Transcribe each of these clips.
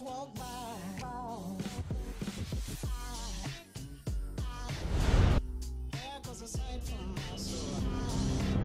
walk by. Here goes a sight from my soul.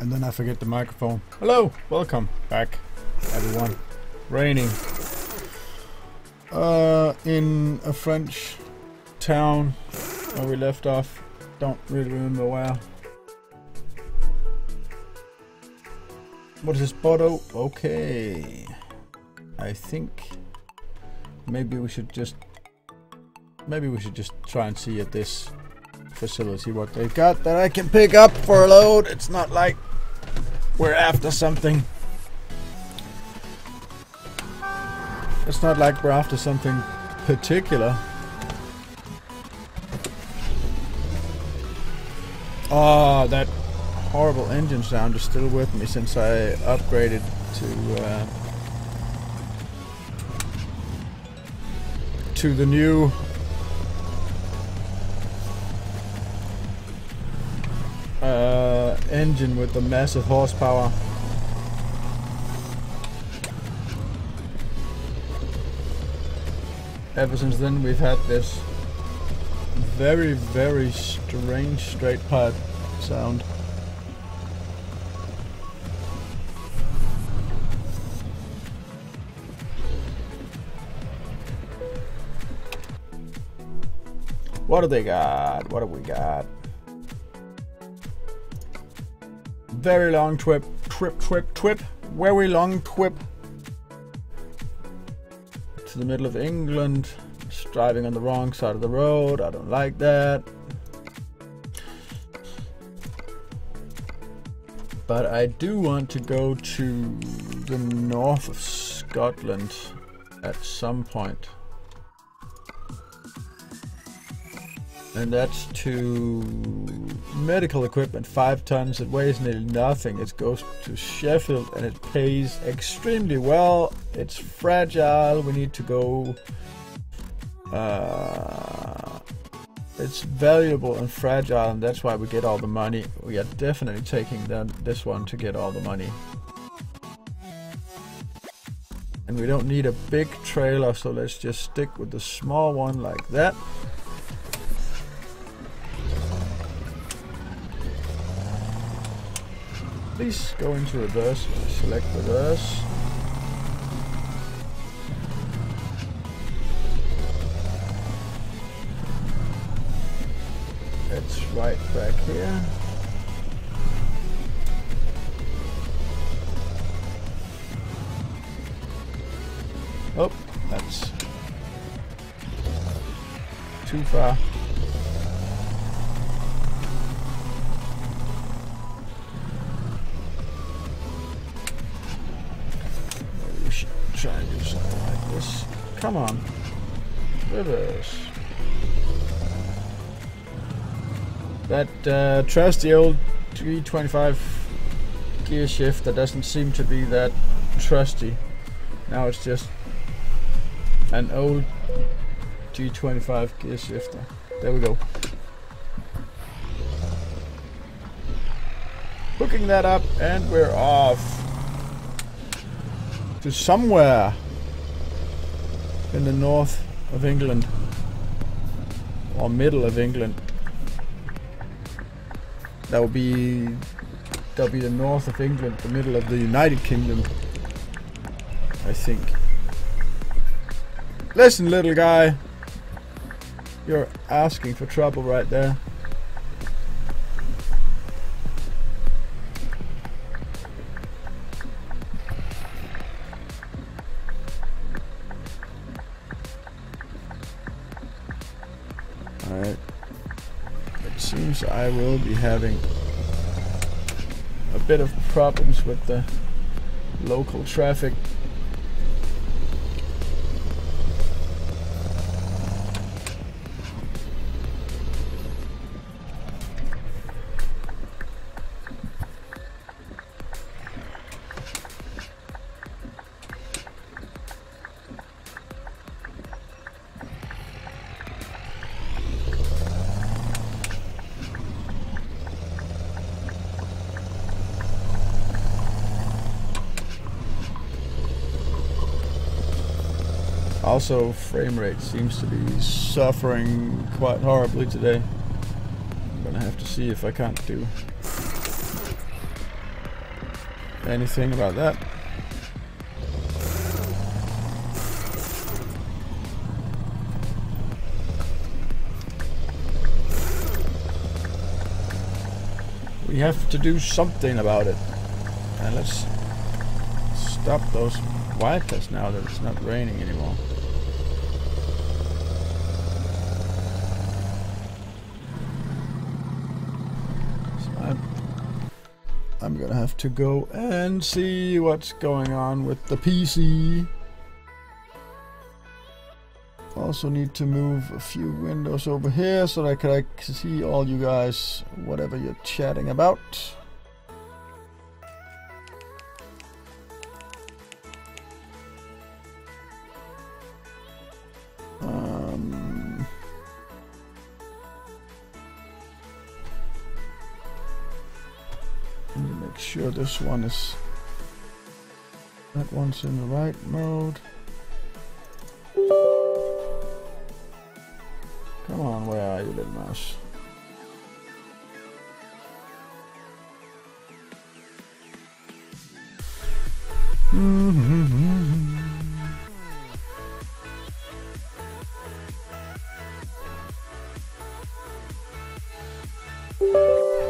And then I forget the microphone. Hello, welcome back, everyone. Raining. In a French town where we left off. Don't really remember where. What is this, Bordeaux? Okay. I think maybe we should just try and see at this facility what they've got that I can pick up for a load. It's not like we're after something. It's not like we're after something particular. Oh, that horrible engine sound is still with me since I upgraded to the new engine with the massive horsepower. Ever since then we've had this very, very strange straight pipe sound. What do they got? What do we got? Very long trip. Very long trip to the middle of England. Just driving on the wrong side of the road. I don't like that. But I do want to go to the north of Scotland at some point. And that's to medical equipment, 5 tons. It weighs nearly nothing. It goes to Sheffield and it pays extremely well. It's fragile. We need to go. It's valuable and fragile, and that's why we get all the money. We are definitely taking this one to get all the money. And we don't need a big trailer, so let's just stick with the small one like that. Please go into reverse. Select reverse. It's right back here. Oh, that's too far. Try and do something like this. Come on. Reverse. That trusty old 325 gear shifter doesn't seem to be that trusty. Now it's just an old G25 gear shifter. There we go. Hooking that up and we're off to somewhere in the north of England or middle of England. That'll be the north of England, the middle of the United Kingdom, I think. Listen, little guy, you're asking for trouble right there. Alright, it seems I will be having a bit of problems with the local traffic. Also, frame rate seems to be suffering quite horribly today. I'm gonna have to see if I can't do anything about that. We have to do something about it. And let's stop those wipers now that it's not raining anymore. So I'm gonna have to go and see what's going on with the PC. Also need to move a few windows over here so that I can see all you guys, whatever you're chatting about. Let me make sure this one is, that one's in the right mode. Come on, where are you, little mouse?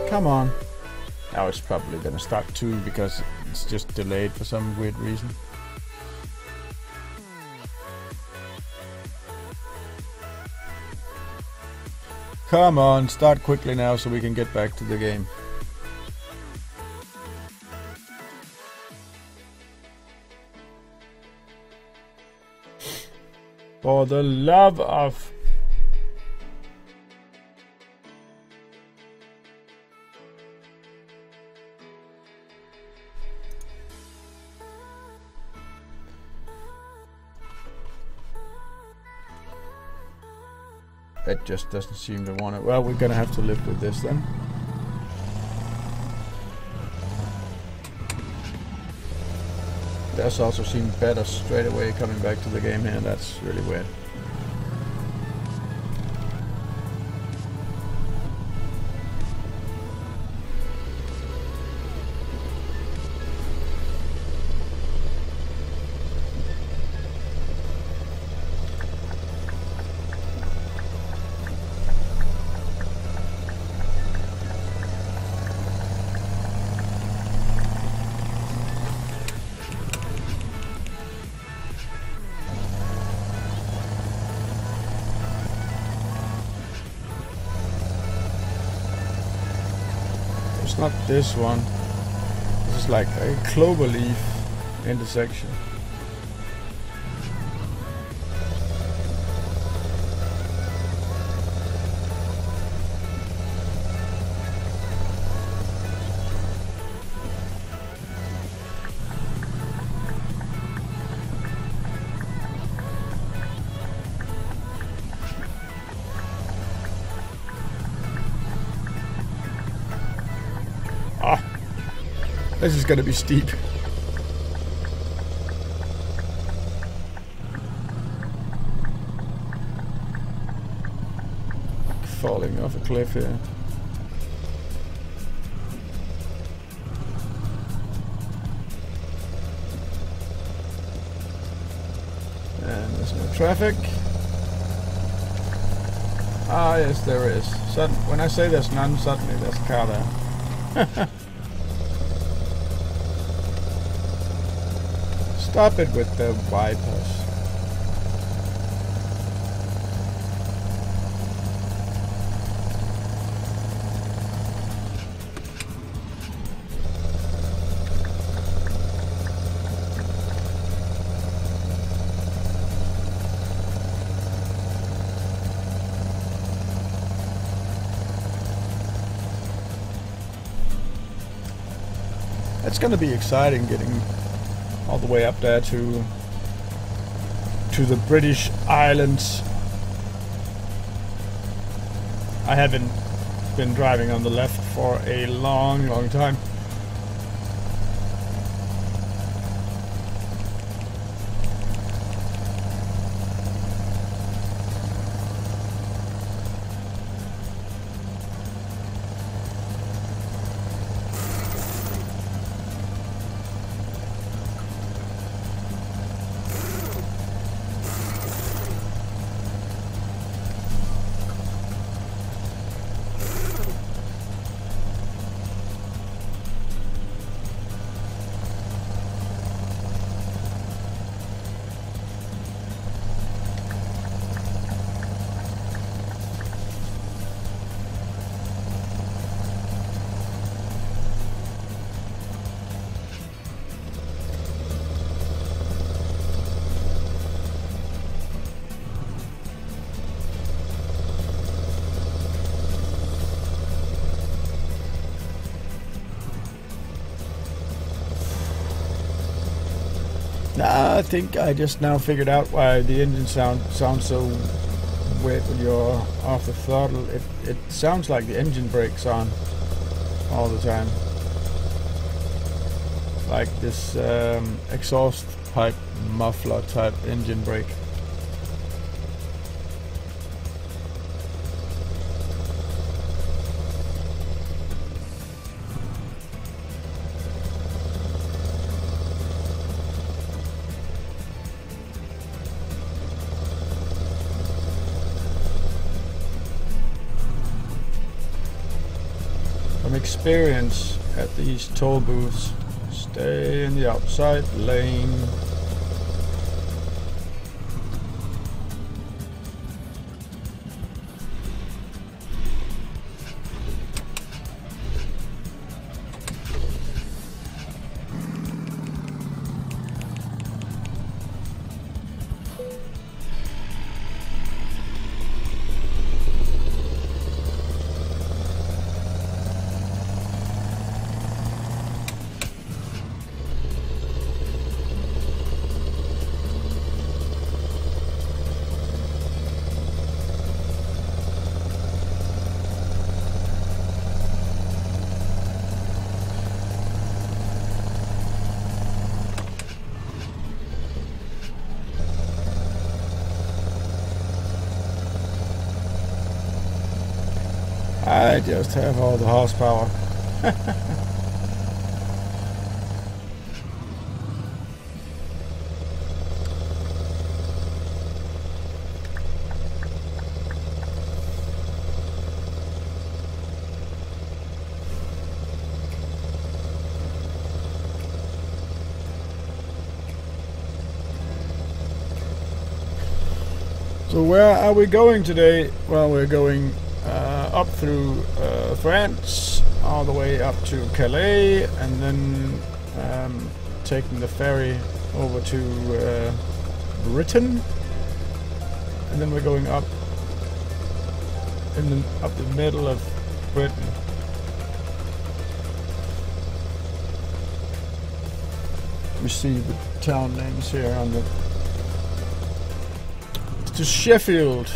Come on. Now it's probably gonna start too because it's just delayed for some weird reason. Come on, start quickly now so we can get back to the game. For the love of... It just doesn't seem to want it. Well, we're gonna have to live with this then. This also seemed better straight away coming back to the game here. That's really weird. Not this one. This is like a clover leaf intersection. This is gonna be steep. Falling off a cliff here. And there's no traffic. Ah, yes, there is. When I say there's none, suddenly there's a car there. Stop it with the wipers. It's gonna be exciting getting all the way up there to the British Islands. I haven't been driving on the left for a long time. Nah, I think I just now figured out why the engine sounds so weird when you're off the throttle. It sounds like the engine brakes on all the time. Like this exhaust pipe muffler type engine brake. From experience at these toll booths, stay in the outside lane. I just have all the horsepower. So where are we going today? Well, we're going up through France, all the way up to Calais, and then taking the ferry over to Britain, and then we're going up up the middle of Britain. You see the town names here on the to Sheffield.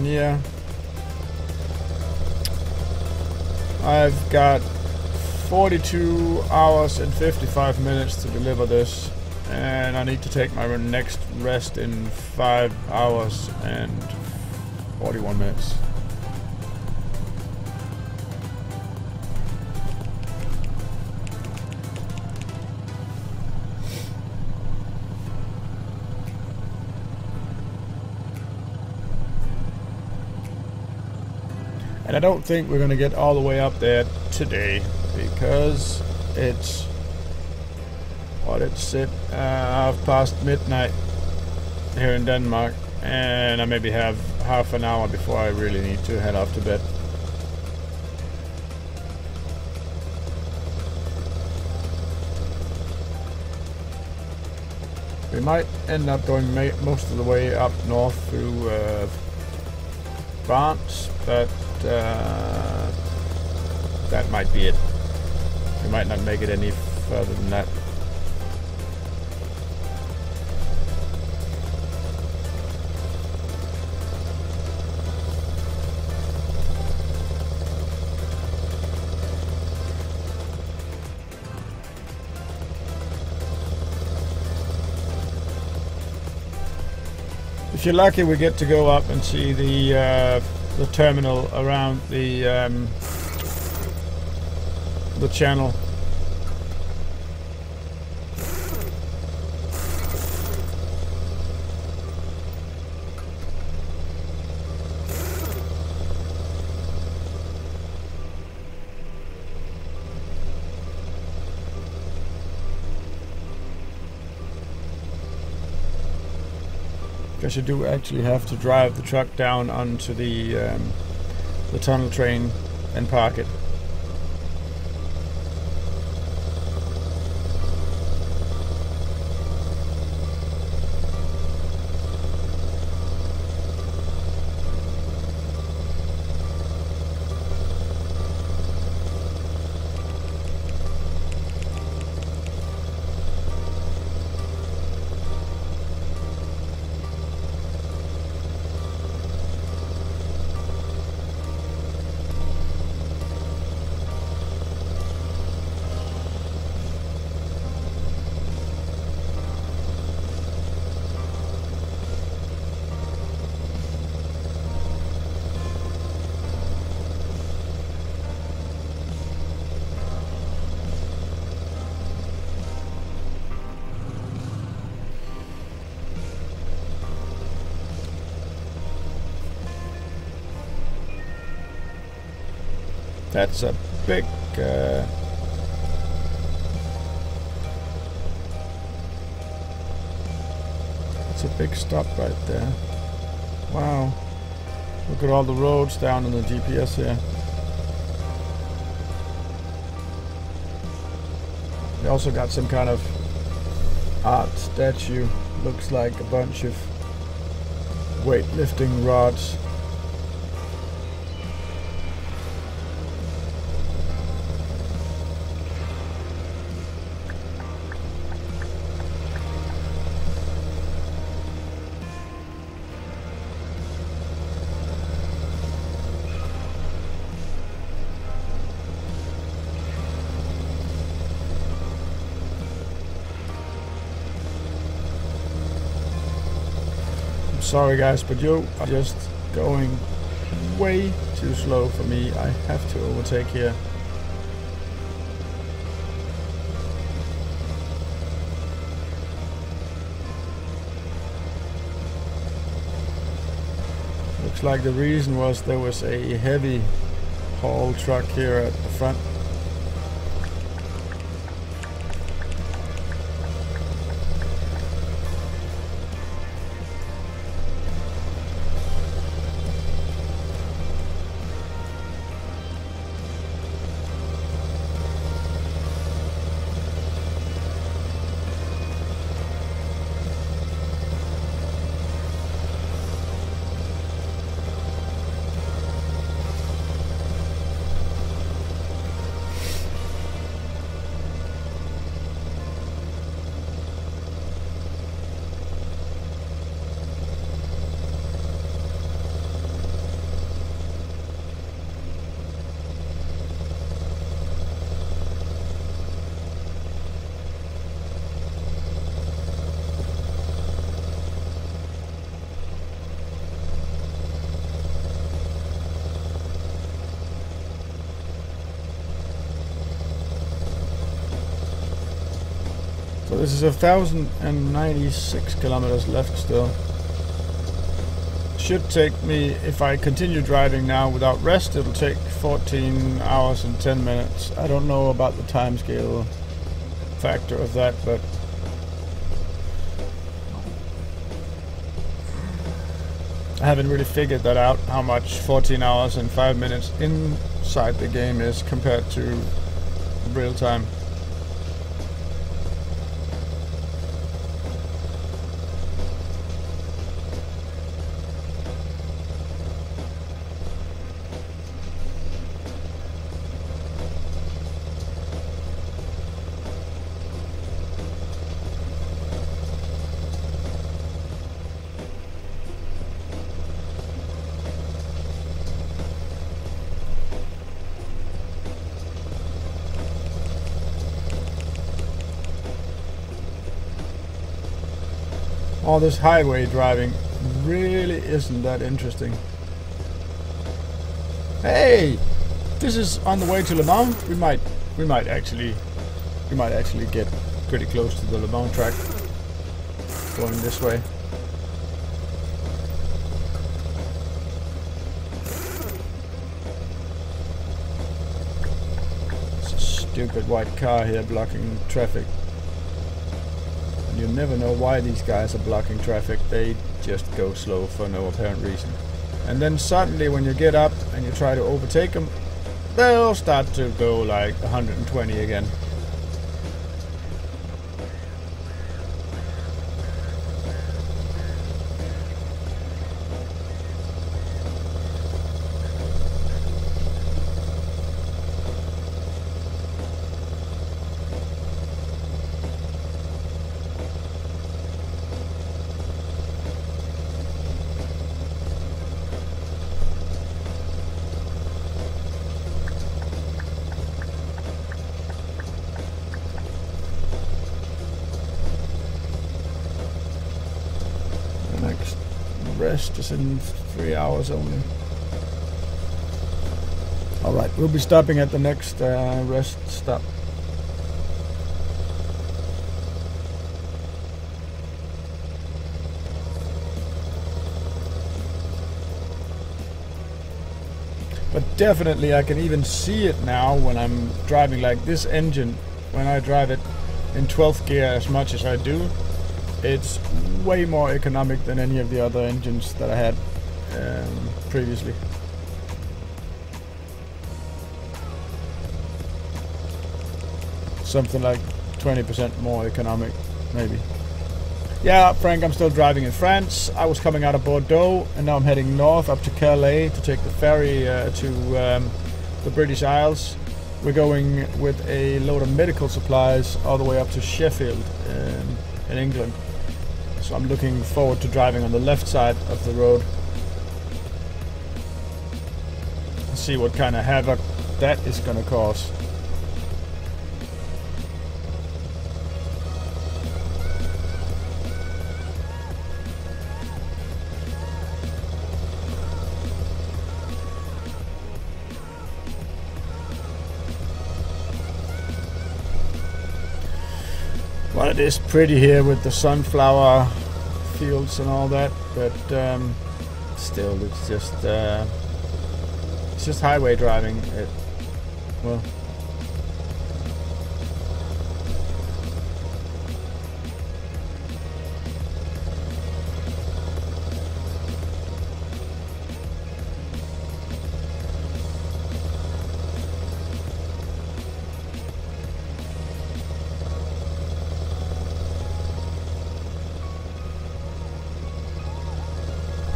Yeah, I've got 42 hours and 55 minutes to deliver this, and I need to take my next rest in 5 hours and 41 minutes. And I don't think we're going to get all the way up there today, because it's half past midnight here in Denmark, and I maybe have half an hour before I really need to head off to bed. We might end up going most of the way up north through France, but that might be it. We might not make it any further than that. If you're lucky, we get to go up and see the terminal around the channel. Because you do actually have to drive the truck down onto the tunnel train and park it. That's a big... it's a big stop right there. Wow. Look at all the roads down in the GPS here. They also got some kind of art statue. Looks like a bunch of weightlifting rods. Sorry guys, but you are just going way too slow for me. I have to overtake here. Looks like the reason was there was a heavy haul truck here at the front. So this is 1,096 kilometers left still. Should take me, if I continue driving now without rest, it'll take 14 hours and 10 minutes. I don't know about the time scale factor of that, but I haven't really figured that out, how much 14 hours and 5 minutes inside the game is compared to real time. All this highway driving really isn't that interesting. Hey, this is on the way to Le Mans. We might actually get pretty close to the Le Mans track going this way. It's a stupid white car here blocking traffic. You never know why these guys are blocking traffic. They just go slow for no apparent reason. And then suddenly when you get up and you try to overtake them, they'll start to go like 120 again. Rest is in 3 hours only. Alright, we'll be stopping at the next rest stop. But definitely I can even see it now when I'm driving. Like this engine, when I drive it in 12th gear as much as I do, it's way more economic than any of the other engines that I had previously. Something like 20% more economic, maybe. Yeah, Frank, I'm still driving in France. I was coming out of Bordeaux, and now I'm heading north up to Calais to take the ferry to the British Isles. We're going with a load of medical supplies all the way up to Sheffield in England. So I'm looking forward to driving on the left side of the road. See what kind of havoc that is going to cause. Well, it is pretty here with the sunflower fields and all that, but still, it's just highway driving. Well,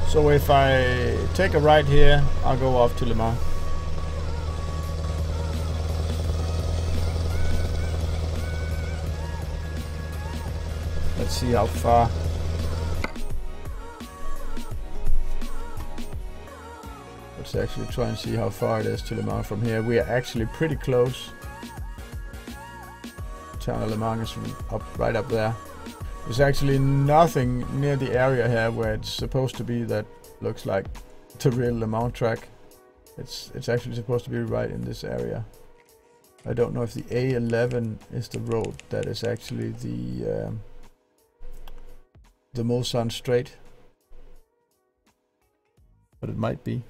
so if I take a right here, I'll go off to Le Mans. Let's see how far. Let's actually try and see how far it is to Le Mans from here. We are actually pretty close. Town of Le Mans is right up there. There's actually nothing near the area here where it's supposed to be that looks like the real Le Mans track. It's actually supposed to be right in this area. I don't know if the A11 is the road that is actually the Mulsanne Strait, but it might be.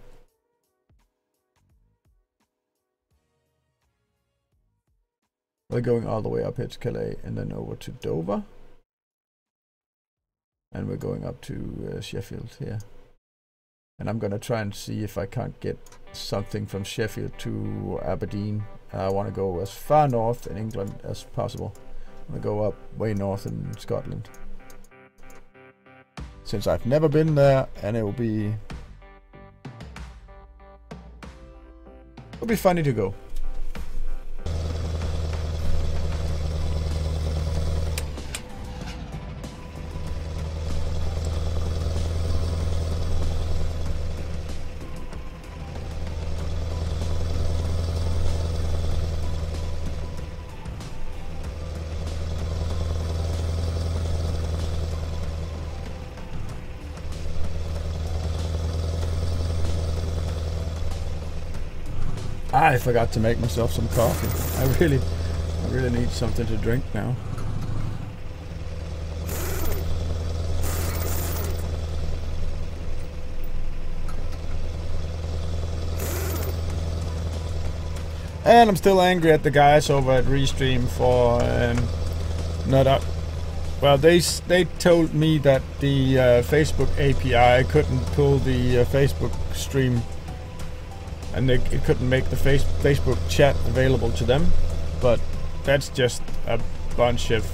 We're going all the way up here to Calais and then over to Dover. And we're going up to Sheffield here. And I'm gonna try and see if I can't get something from Sheffield to Aberdeen. I want to go as far north in England as possible. I'm gonna go up way north in Scotland. Since I've never been there, and it'll be funny to go. I forgot to make myself some coffee. I really need something to drink now. And I'm still angry at the guys over at Restream for not up. Well, they told me that the Facebook API couldn't pull the Facebook stream. And it couldn't make the Facebook chat available to them, but that's just a bunch of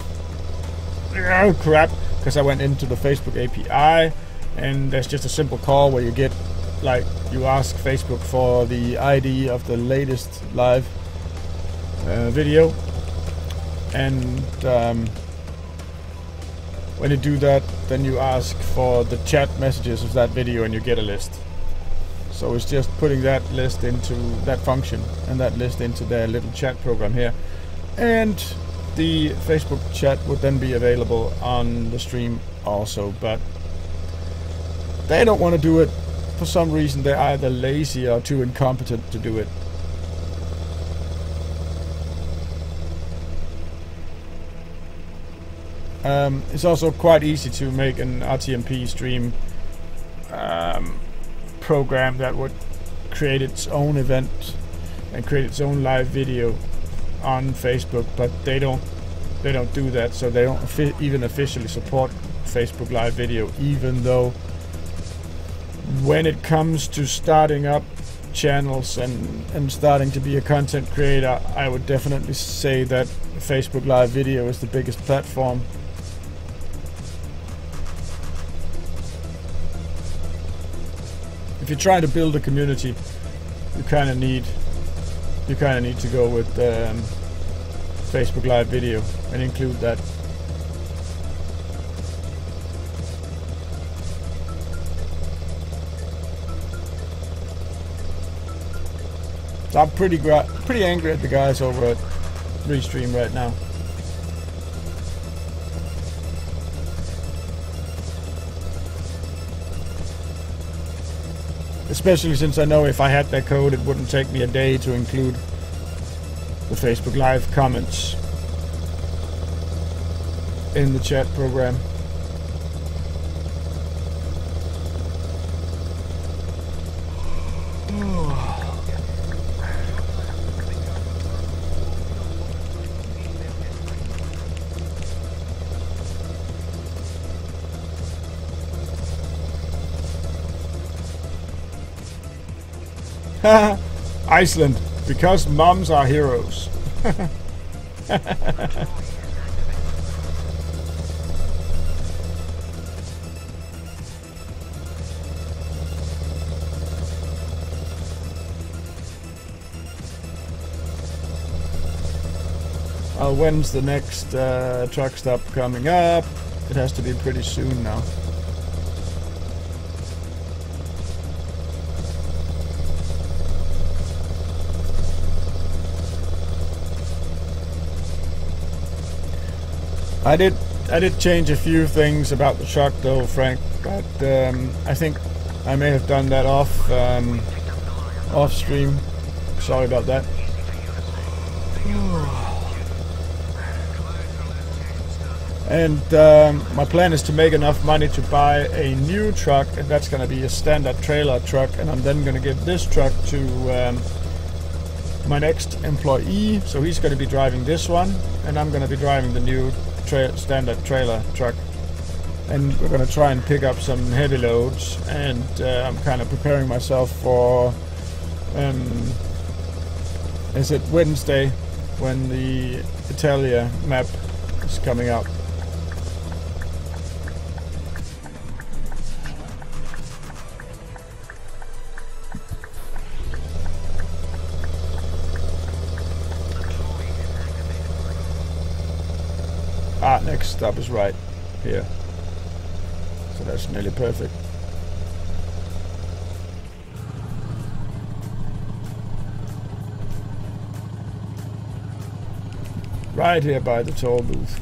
crap, because I went into the Facebook API and there's just a simple call where you get, like, you ask Facebook for the ID of the latest live video, and when you do that, then you ask for the chat messages of that video and you get a list. So it's just putting that list into that function and that list into their little chat program here. And the Facebook chat would then be available on the stream also, but they don't want to do it. For some reason, they're either lazy or too incompetent to do it. It's also quite easy to make an RTMP stream program that would create its own event and create its own live video on Facebook, but they don't do that, so they don't even officially support Facebook live video, even though when it comes to starting up channels and starting to be a content creator, I would definitely say that Facebook live video is the biggest platform. If you're trying to build a community, you kind of need to go with Facebook live video and include that. So I'm pretty angry at the guys over at Restream right now. Especially since I know if I had that code, it wouldn't take me a day to include the Facebook Live comments in the chat program. Iceland, because moms are heroes. When's the next truck stop coming up? It has to be pretty soon now. I did change a few things about the truck though, Frank, but I think I may have done that off stream. Sorry about that. And my plan is to make enough money to buy a new truck, and that's going to be a standard trailer truck, and I'm then going to give this truck to my next employee, so he's going to be driving this one, and I'm going to be driving the new standard trailer truck, and we're going to try and pick up some heavy loads, and I'm kind of preparing myself for is it Wednesday when the Italia map is coming out. Next stop is right here, so that's nearly perfect. Right here by the toll booth.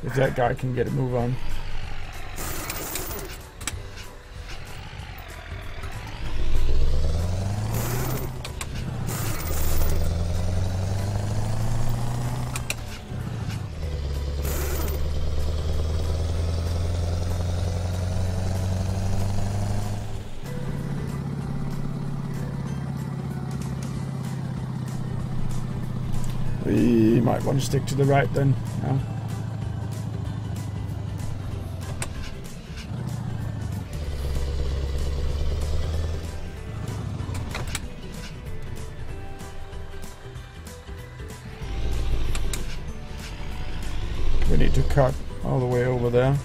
If that guy can get a move on. We might want to stick to the right then. No. We need to cut all the way over there.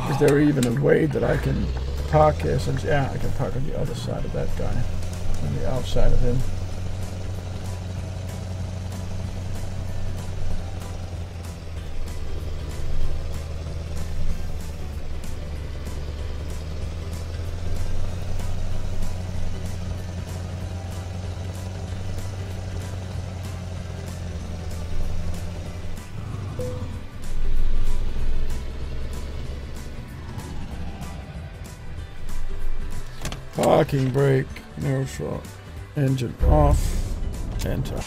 Is there even a way that I can park here? Since, yeah, I can park on the other side of that guy, on the outside of him. Parking brake, neutral, engine off, enter.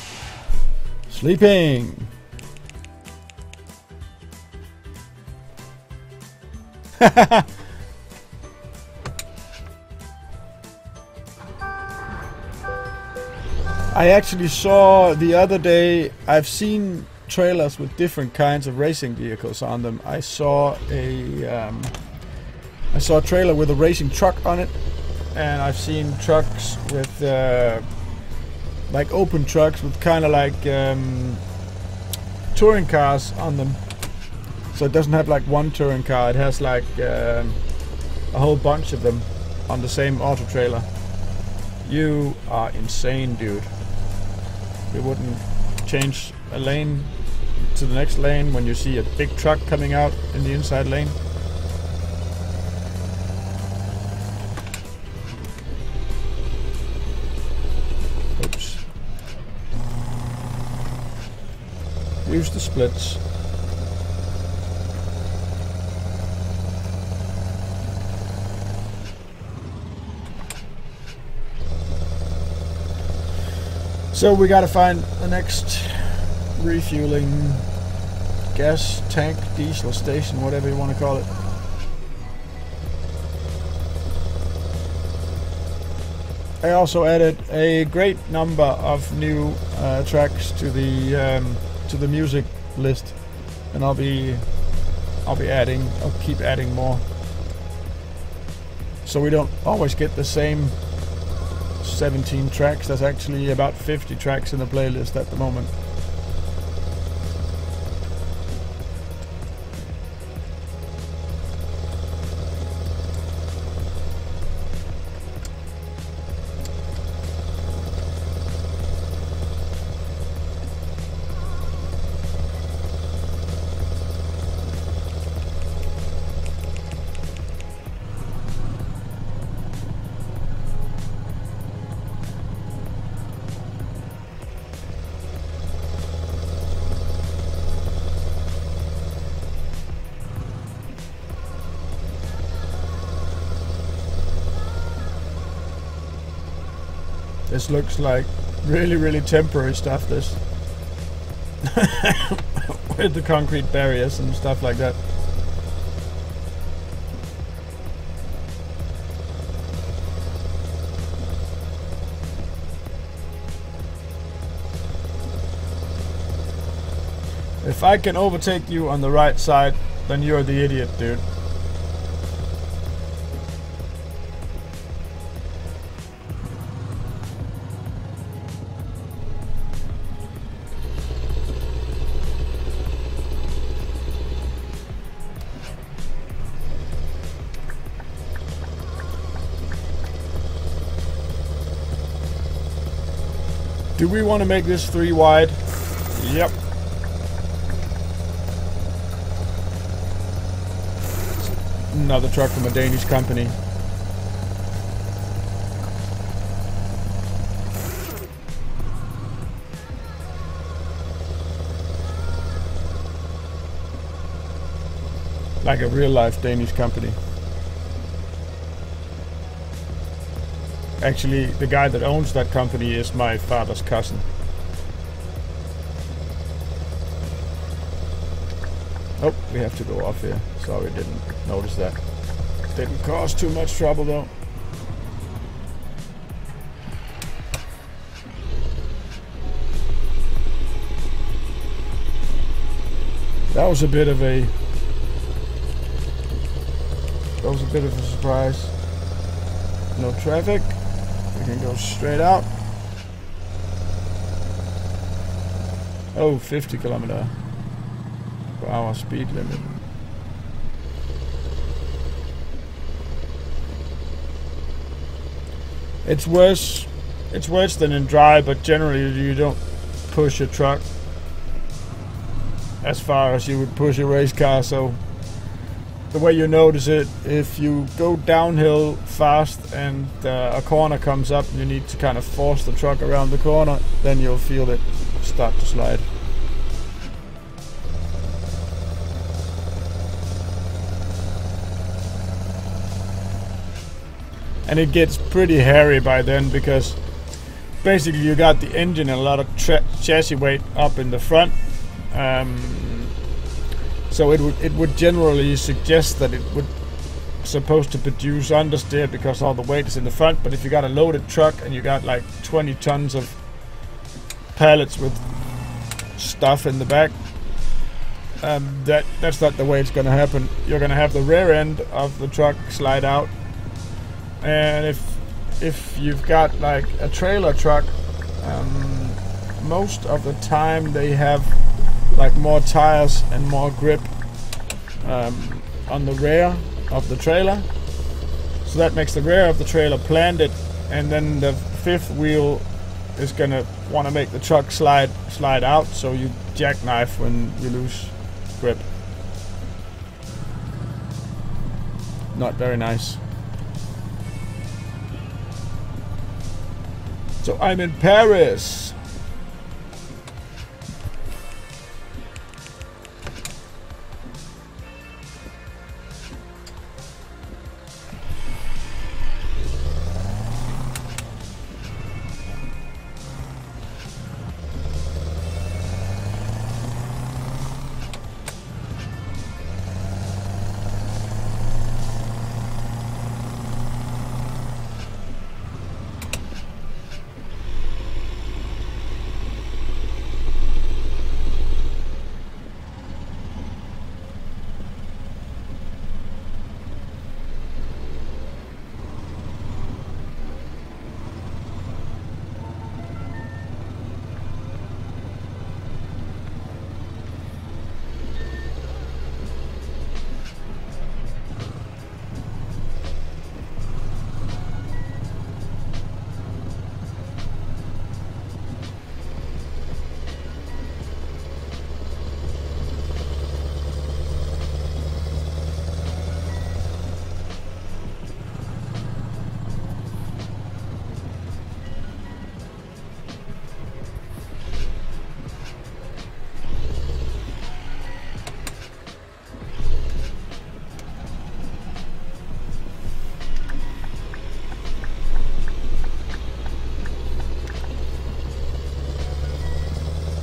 Sleeping! I actually saw the other day, I've seen trailers with different kinds of racing vehicles on them. I saw a trailer with a racing truck on it, and I've seen trucks with like open trucks with kind of like touring cars on them. So it doesn't have like one touring car, it has like a whole bunch of them on the same auto trailer. You are insane, dude. You wouldn't change a lane to the next lane when you see a big truck coming out in the inside lane. Oops. Use the splits. So we gotta find the next refueling gas tank, diesel station, whatever you want to call it. I also added a great number of new tracks to the music list, and I'll keep adding more. So we don't always get the same 17 tracks. There's actually about 50 tracks in the playlist at the moment. This looks like really temporary stuff, this. With the concrete barriers and stuff like that. If I can overtake you on the right side, then you're the idiot, dude. Do we want to make this 3 wide? Yep. Another truck from a Danish company. Like a real life Danish company. Actually, the guy that owns that company is my father's cousin. Oh, we have to go off here. Sorry, didn't notice that. Didn't cause too much trouble though. That was a bit of a surprise. No traffic. We can go straight out. Oh, 50 km/h speed limit. It's worse than in dry, but generally you don't push a truck as far as you would push a race car, so the way you notice it, if you go downhill fast and a corner comes up and you need to kind of force the truck around the corner, then you'll feel it start to slide. And it gets pretty hairy by then, because basically you got the engine and a lot of chassis weight up in the front. So it would generally suggest that it would supposed to produce understeer because all the weight is in the front. But if you got a loaded truck and you got like 20 tons of pallets with stuff in the back, that's not the way it's going to happen. You're going to have the rear end of the truck slide out, and if you've got like a trailer truck, most of the time they have like more tires and more grip on the rear of the trailer, so that makes the rear of the trailer planted, and then the fifth wheel is gonna want to make the truck slide out, so you jackknife when you lose grip. Not very nice. So I'm in Paris.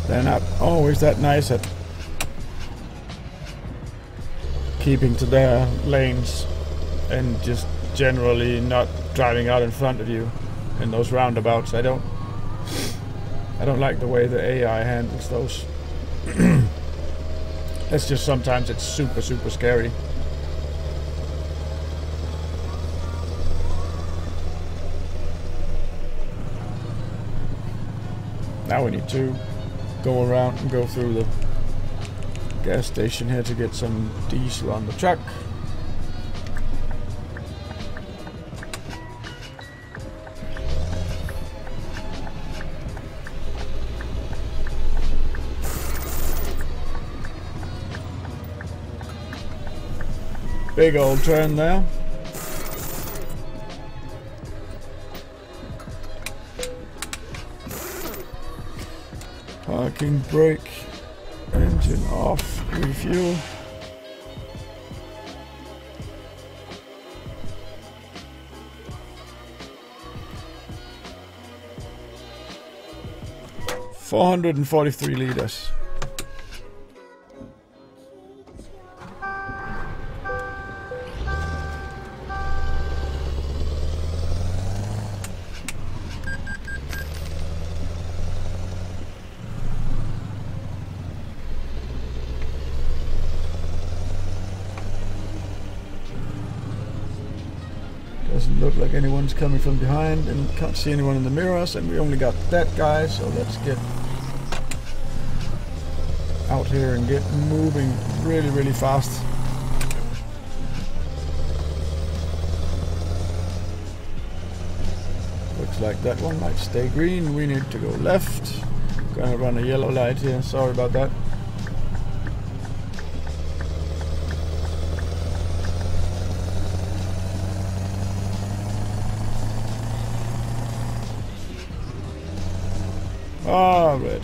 They're not always that nice at keeping to their lanes, and just generally not driving out in front of you in those roundabouts. I don't like the way the AI handles those. It's just sometimes it's super scary. Now we need to go around and go through the gas station here to get some diesel on the truck. Big old turn there. Parking brake, engine off, refuel. $443 liters. Doesn't look like anyone's coming from behind, and can't see anyone in the mirrors, and we only got that guy, so let's get out here and get moving really fast. Looks like that one might stay green. We need to go left. Gonna run a yellow light here, sorry about that. Ah, red.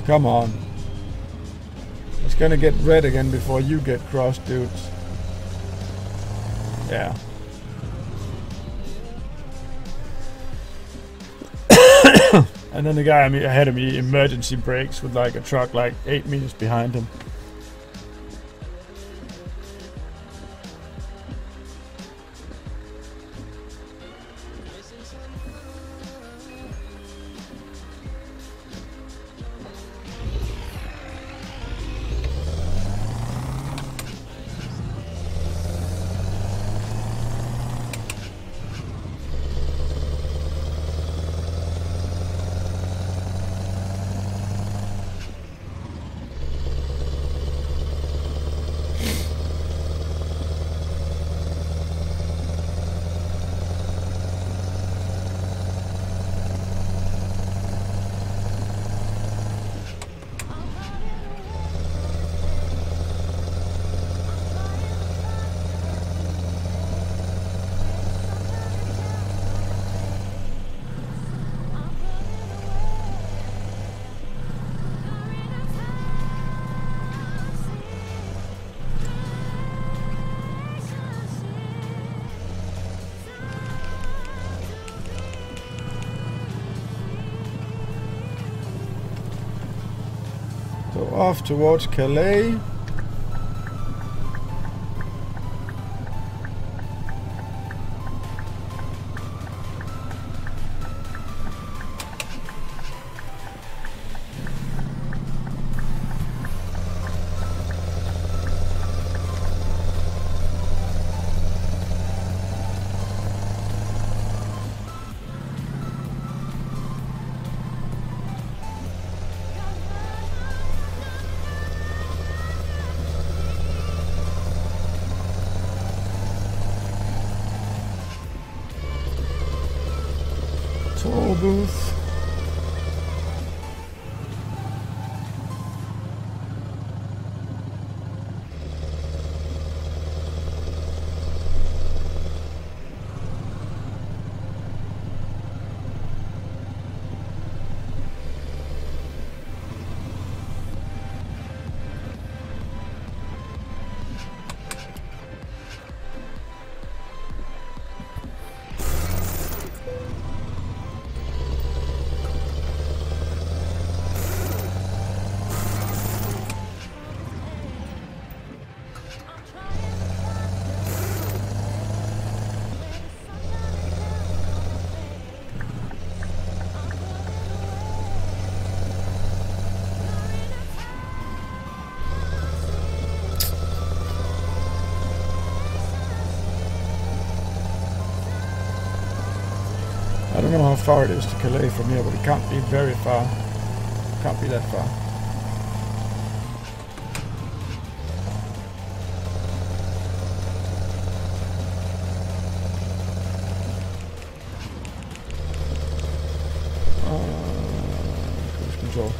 Come on. It's gonna get red again before you get crossed, dudes. Yeah. And then the guy ahead of me emergency brakes with like a truck like 8 meters behind him. So off towards Calais. Toll booth. I don't know how far it is to Calais from here, but it can't be very far. Can't be that far. Cruise control.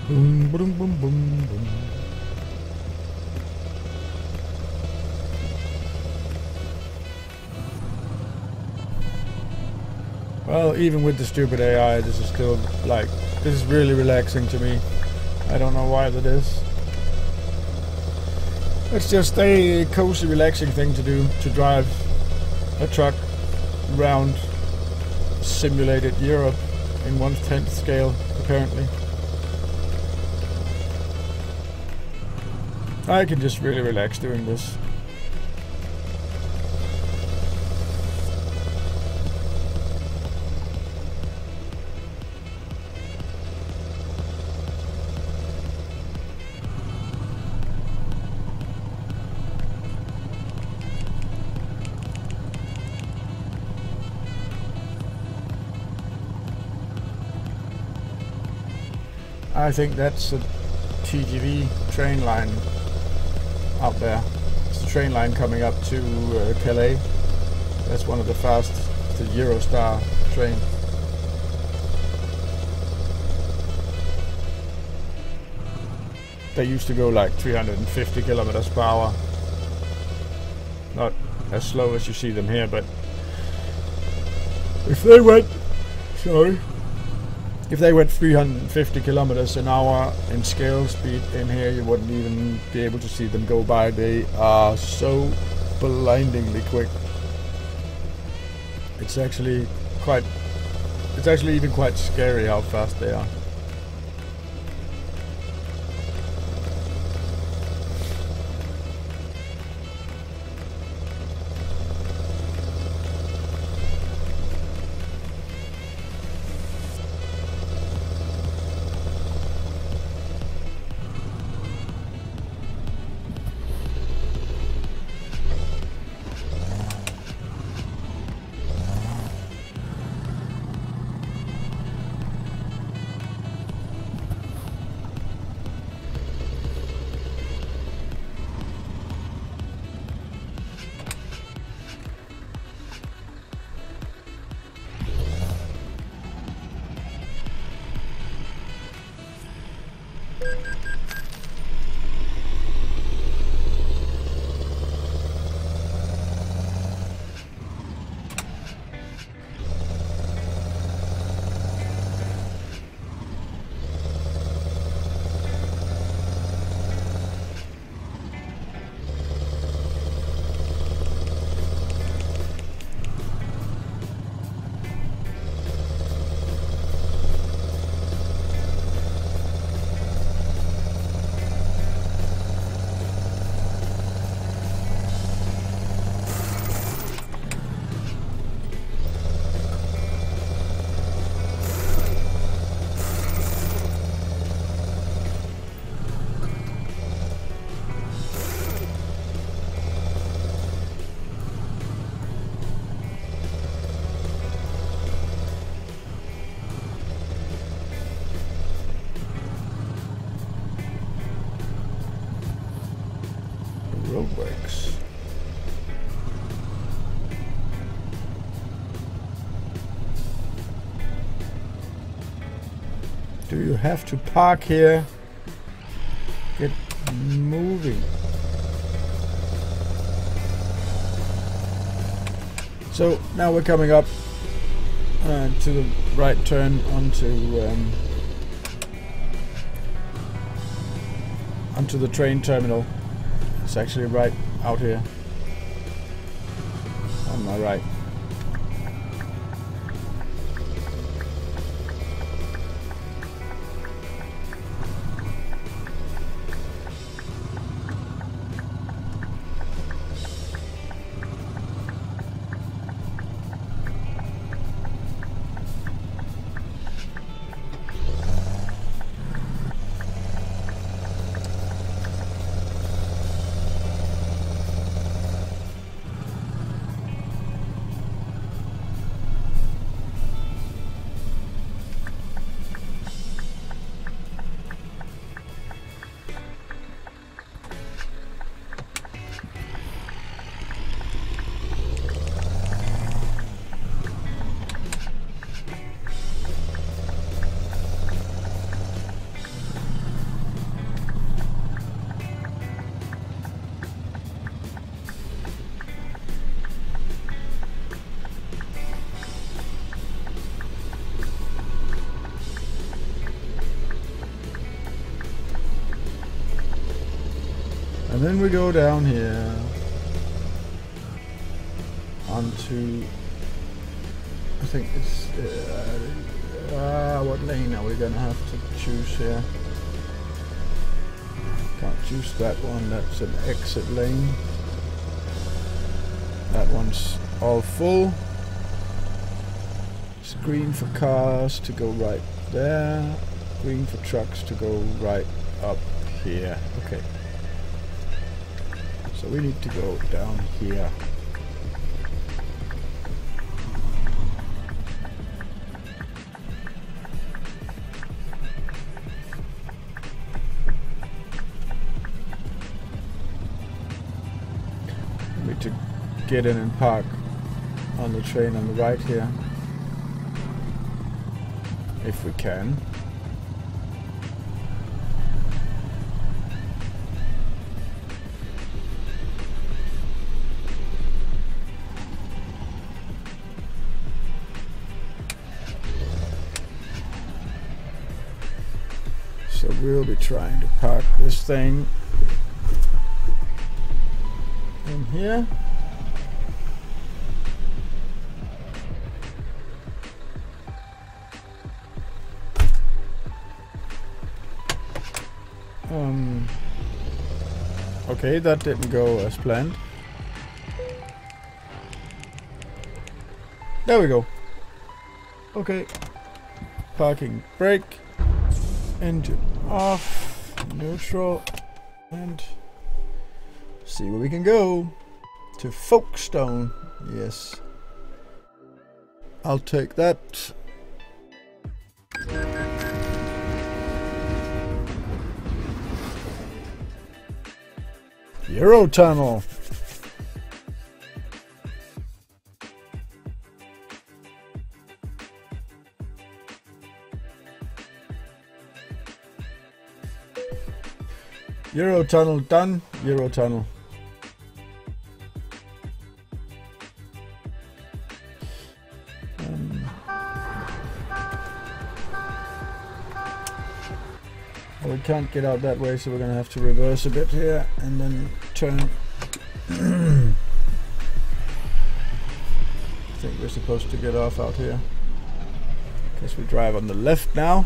Boom, boom, boom, boom, boom. Well, even with the stupid AI, this is still like, this is really relaxing to me. I don't know why that is. It's just a cozy, relaxing thing to do, to drive a truck around simulated Europe in 1/10 scale, apparently. I can just really relax doing this. I think that's a TGV train line out there. It's the train line coming up to Calais. That's one of the fastest, the Eurostar train. They used to go like 350 kilometers per hour. Not as slow as you see them here, but if they went, if they went 350 kilometers an hour in scale speed in here, you wouldn't even be able to see them go by. They are so blindingly quick. It's actually even quite scary how fast they are. Roadworks. Do you have to park here? Get moving. So now we're coming up to the right turn onto the train terminal. It's actually right out here on my right. And then we go down here onto, I think it's What lane are we gonna have to choose here? Can't choose that one, that's an exit lane. That one's all full. It's green for cars to go right there. Green for trucks to go right up here. Okay. So we need to go down here. We need to get in and park on the train on the right here. If we can. So we'll be trying to park this thing in here. Okay, that didn't go as planned. There we go. Okay. Parking brake. Engine off. Neutral. And see where we can go. To Folkestone. Yes. I'll take that. Eurotunnel. Eurotunnel done. Eurotunnel. We can't get out that way, so we're gonna have to reverse a bit here and then turn. I think we're supposed to get off out here. Guess we drive on the left now.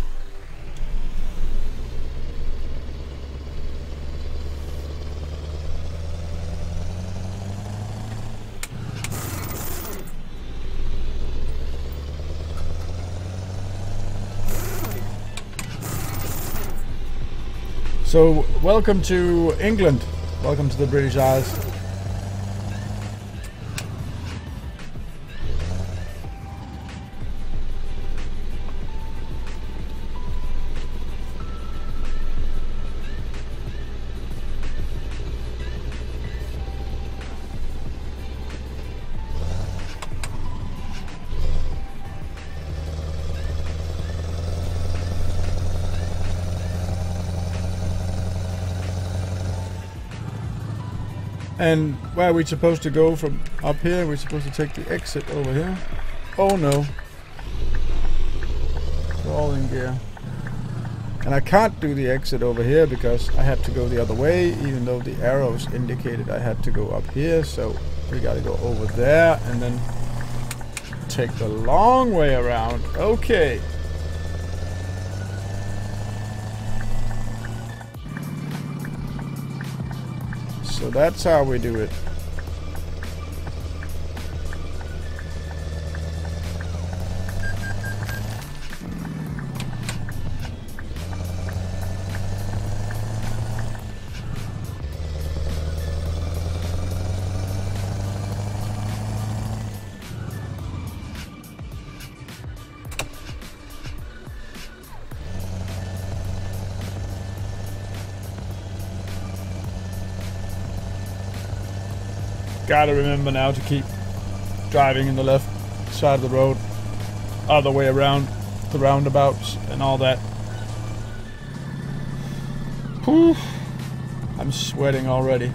So, welcome to England. Welcome to the British Isles. And where are we supposed to go from up here? We're supposed to take the exit over here. Oh no. We're all in gear. And I can't do the exit over here because I had to go the other way, even though the arrows indicated I had to go up here. So we gotta go over there and then take the long way around. Okay. So that's how we do it. Gotta remember now to keep driving in the left side of the road, other way around the roundabouts and all that. Whew. I'm sweating already.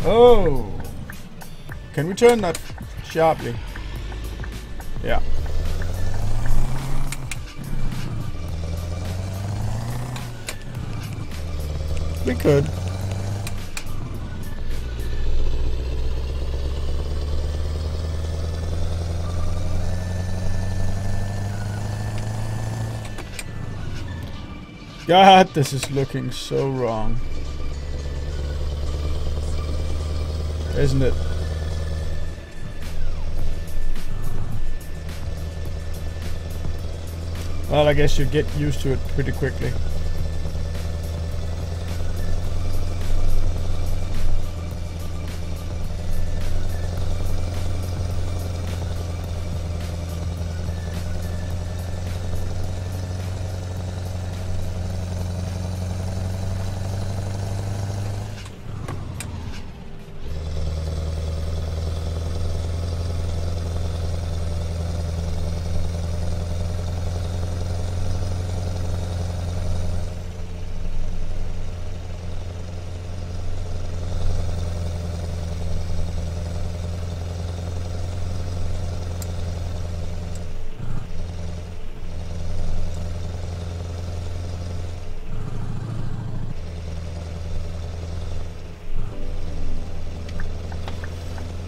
Oh! Can we turn that sharply? Yeah. We could. God, this is looking so wrong. Isn't it? Well, I guess you get used to it pretty quickly.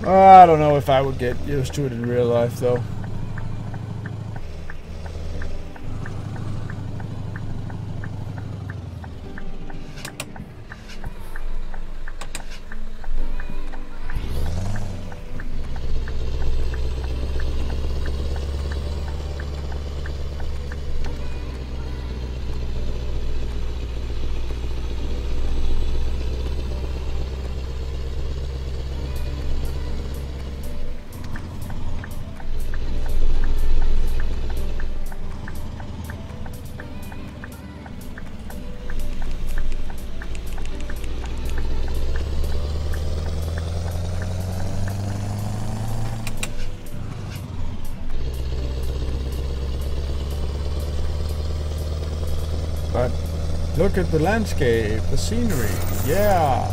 I don't know if I would get used to it in real life, though. But look at the landscape, the scenery. Yeah.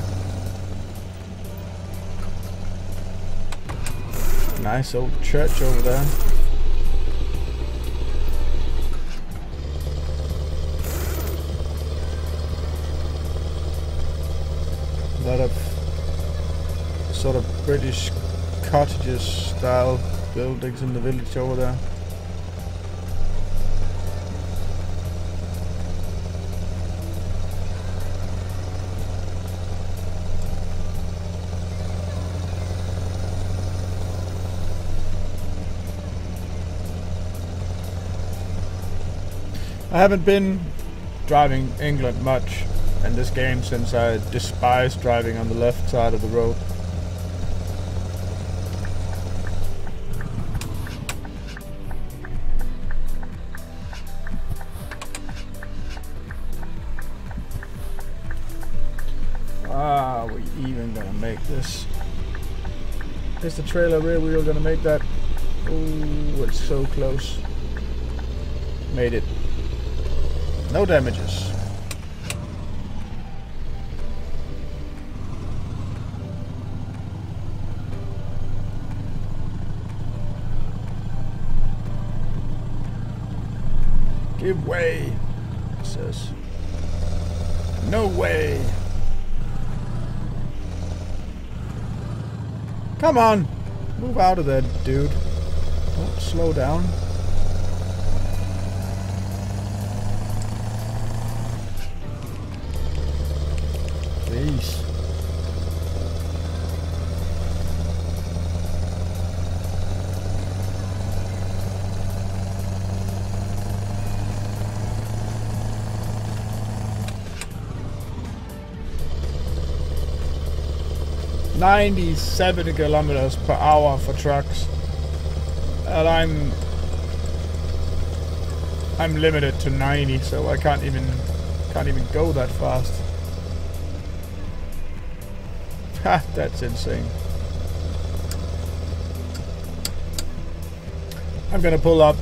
Nice old church over there. A lot of sort of British cottages style buildings in the village over there. I haven't been driving England much in this game since I despise driving on the left side of the road. Are we even gonna make this? Is the trailer rear wheel gonna make that? Oh, it's so close. Made it. No damages. Give way, it says. No way. Come on, move out of there, dude. Don't slow down. Please. $97 kilometers per hour for trucks, and I'm limited to 90, so I can't even go that fast. Ha, that's insane. I'm gonna pull up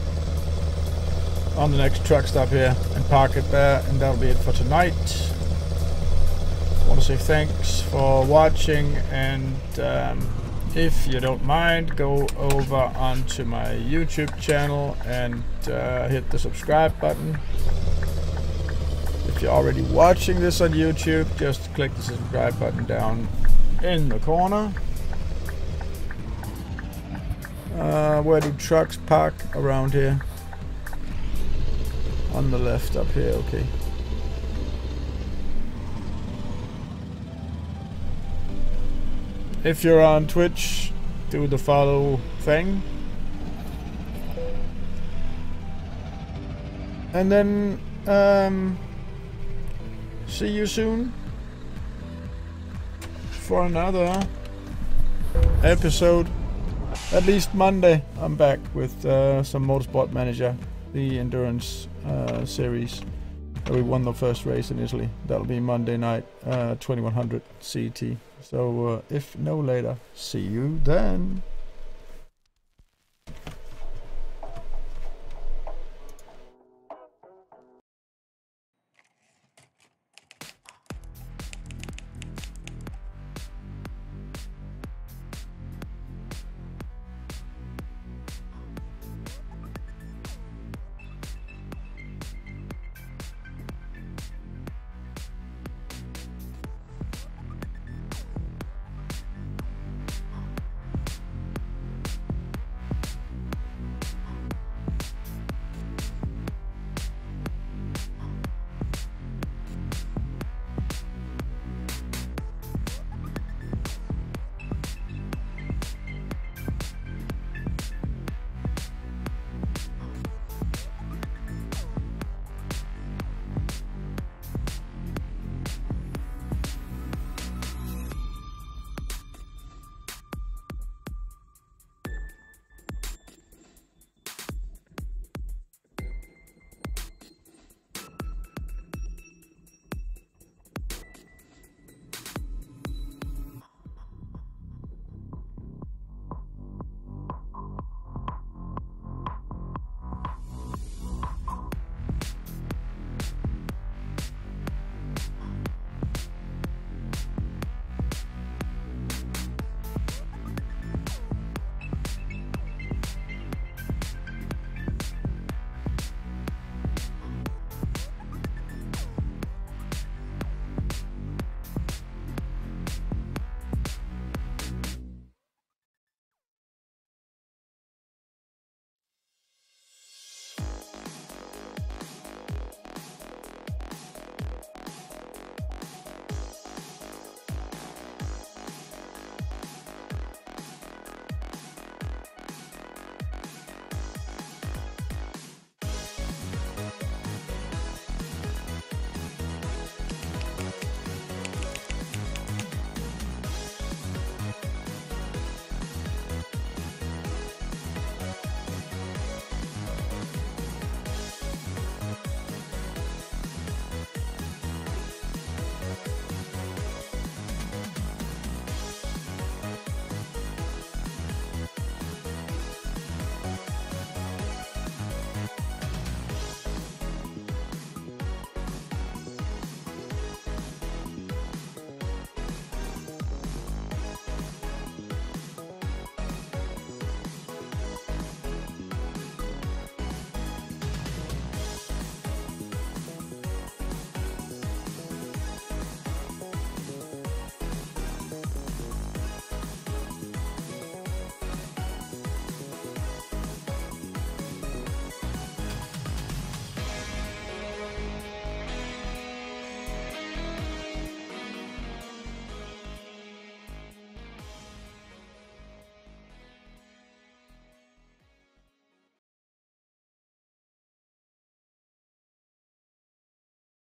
on the next truck stop here and park it there, and that'll be it for tonight. want to say thanks for watching, and if you don't mind, go over onto my YouTube channel and hit the subscribe button. If you're already watching this on YouTube, just click the subscribe button down in the corner. Where do trucks park around here? On the left up here, okay. If you're on Twitch, do the follow thing. And then see you soon for another episode. At least Monday I'm back with some Motorsport Manager, the endurance series. We won the first race in Italy. That'll be Monday night, 2100 CT. So if no later, see you then.